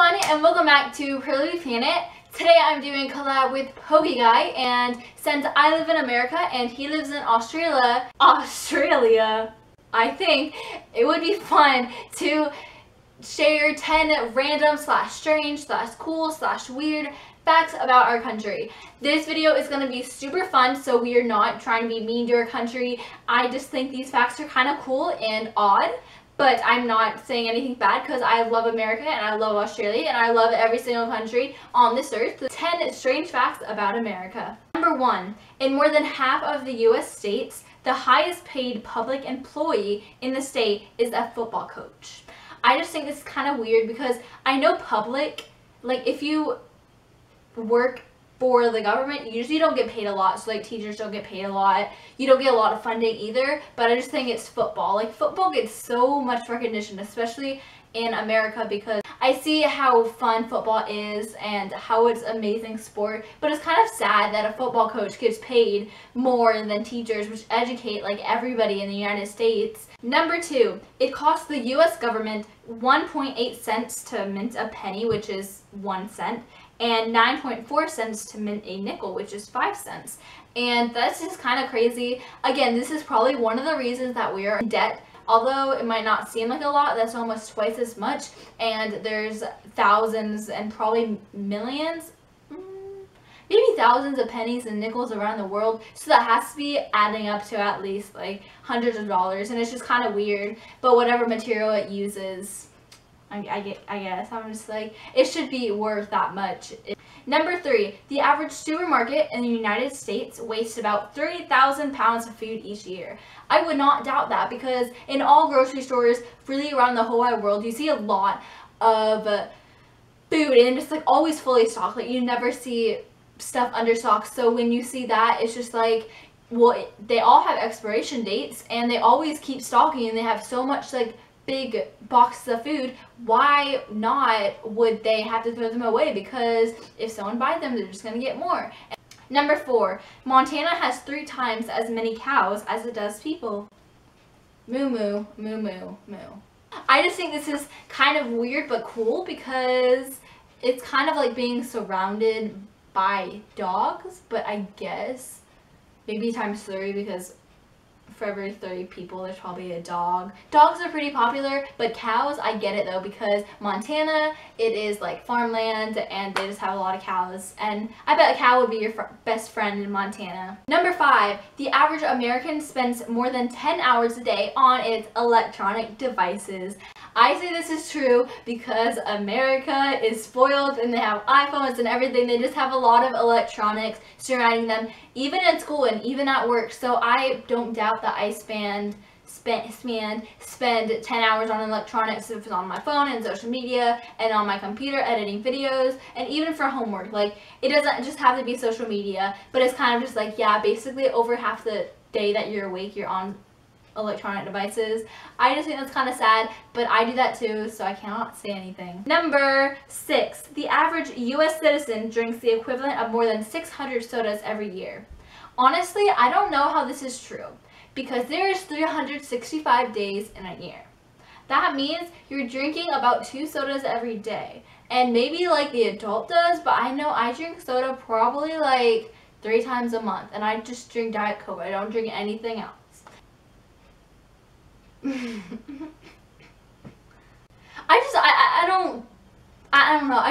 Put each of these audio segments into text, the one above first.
everyone, and welcome back to Curly Planet. Today I'm doing a collab with PokeGuy, and since I live in America and he lives in Australia, I think it would be fun to share 10 random / strange / cool / weird facts about our country. This video is going to be super fun, so we are not trying to be mean to our country. I just think these facts are kind of cool and odd. But I'm not saying anything bad because I love America and I love Australia and I love every single country on this earth. 10 strange facts about America. Number 1. In more than half of the US states, the highest paid public employee in the state is a football coach. I just think this is kind of weird because I know public, like if you work for the government, you usually don't get paid a lot. So like teachers don't get paid a lot. You don't get a lot of funding either, but I just think it's football. Like football gets so much recognition, especially in America, because I see how fun football is and how it's an amazing sport, but it's kind of sad that a football coach gets paid more than teachers, which educate like everybody in the United States. Number 2, it costs the US government 1.8 cents to mint a penny, which is 1 cent, and 9.4 cents to mint a nickel, which is 5 cents. And that's just kind of crazy. Again, this is probably one of the reasons that we are in debt. Although it might not seem like a lot, that's almost twice as much, and there's thousands and probably millions, maybe thousands of pennies and nickels around the world, so that has to be adding up to at least like hundreds of dollars, and it's just kind of weird. But whatever material it uses, I guess I'm just like, it should be worth that much. Number 3, the average supermarket in the United States wastes about 30,000 pounds of food each year. I would not doubt that, because in all grocery stores really around the whole wide world, you see a lot of food and it's like always fully stocked. Like you never see stuff understocked. So when you see that, it's just like, well, they all have expiration dates and they always keep stocking, and they have so much like big boxes of food. Why not would they have to throw them away? Because if someone buys them, they're just going to get more. Number 4, Montana has 3 times as many cows as it does people. Moo moo, moo moo, moo. I just think this is kind of weird but cool, because it's kind of like being surrounded by dogs, but I guess maybe times 3, because for every 30 people there's probably a dog. Dogs are pretty popular, but cows, I get it though, because Montana, it is like farmland and they just have a lot of cows, and I bet a cow would be your best friend in Montana. Number 5, the average American spends more than 10 hours a day on its electronic devices. I say this is true because America is spoiled and they have iPhones and everything. They just have a lot of electronics surrounding them, even in school and even at work. So I don't doubt that I spend 10 hours on electronics if it's on my phone and social media and on my computer editing videos, and even for homework. Like it doesn't just have to be social media, but it's kind of just like, yeah, basically over half the day that you're awake, you're on electronic devices. I just think that's kind of sad, but I do that too, so I cannot say anything. Number 6, the average US citizen drinks the equivalent of more than 600 sodas every year. Honestly, I don't know how this is true, because there's 365 days in a year. That means you're drinking about 2 sodas every day, and maybe like the adult does, but I know I drink soda probably like 3 times a month, and I just drink Diet Coke. I don't drink anything else. I don't know,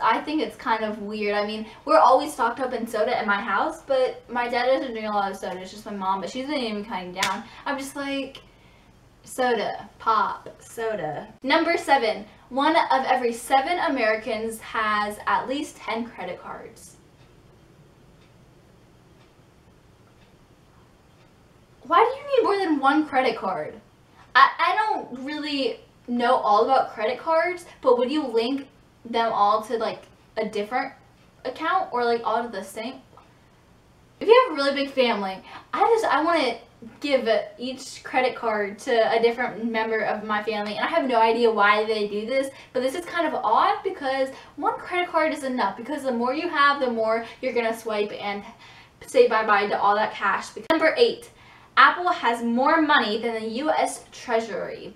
I think it's kind of weird. I mean, we're always stocked up in soda in my house, but my dad doesn't drink a lot of soda. It's just my mom, but she's been even cutting down. I'm just like, soda, pop, soda. Number 7, 1 of every 7 Americans has at least 10 credit cards. Why do you need more than 1 credit card? I don't really know all about credit cards, but would you link them all to like a different account, or like all to the same? If you have a really big family, I want to give each credit card to a different member of my family, and I have no idea why they do this, but this is kind of odd because 1 credit card is enough, because the more you have, the more you're gonna swipe and say bye-bye to all that cash. Number 8, Apple has more money than the US Treasury.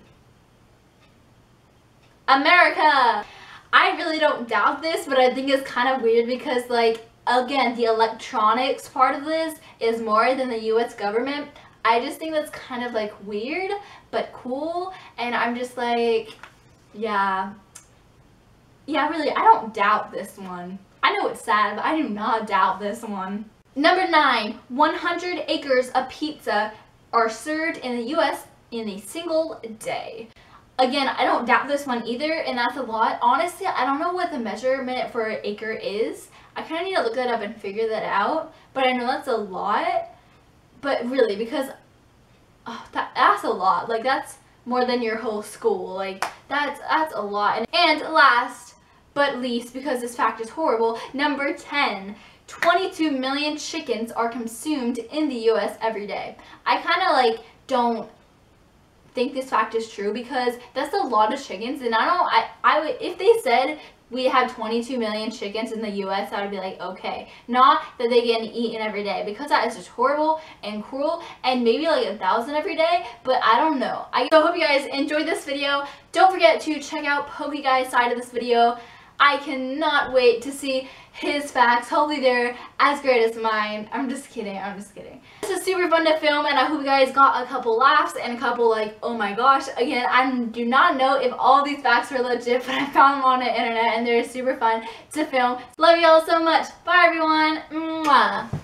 America! I really really don't doubt this, but I think it's kind of weird because, like, again, the electronics part of this is more than the US government. I just think that's kind of like weird but cool, and I'm just like, yeah, really, I don't doubt this one. I know it's sad, but I do not doubt this one. Number 9, 100 acres of pizza are served in the US in a single day. Again, I don't doubt this one either, and that's a lot. Honestly, I don't know what the measurement for an acre is. I kind of need to look that up and figure that out, but I know that's a lot. But really, because that's a lot. Like, that's more than your whole school. Like, that's a lot. And last but least, because this fact is horrible, number 10, 22 million chickens are consumed in the US every day. I kind of like don't think this fact is true because that's a lot of chickens, and I would, if they said we have 22 million chickens in the US, I would be like, okay. Not that they get eaten every day, because that is just horrible and cruel, and maybe like 1,000 every day, but I don't know. I hope you guys enjoyed this video. Don't forget to check out PokeyGuy's side of this video. I cannot wait to see his facts. Hopefully they're as great as mine. I'm just kidding. This is super fun to film, and I hope you guys got a couple laughs and a couple like, oh my gosh. Again, I do not know if all these facts are legit, but I found them on the internet and they're super fun to film. Love you all so much. Bye everyone. Mwah.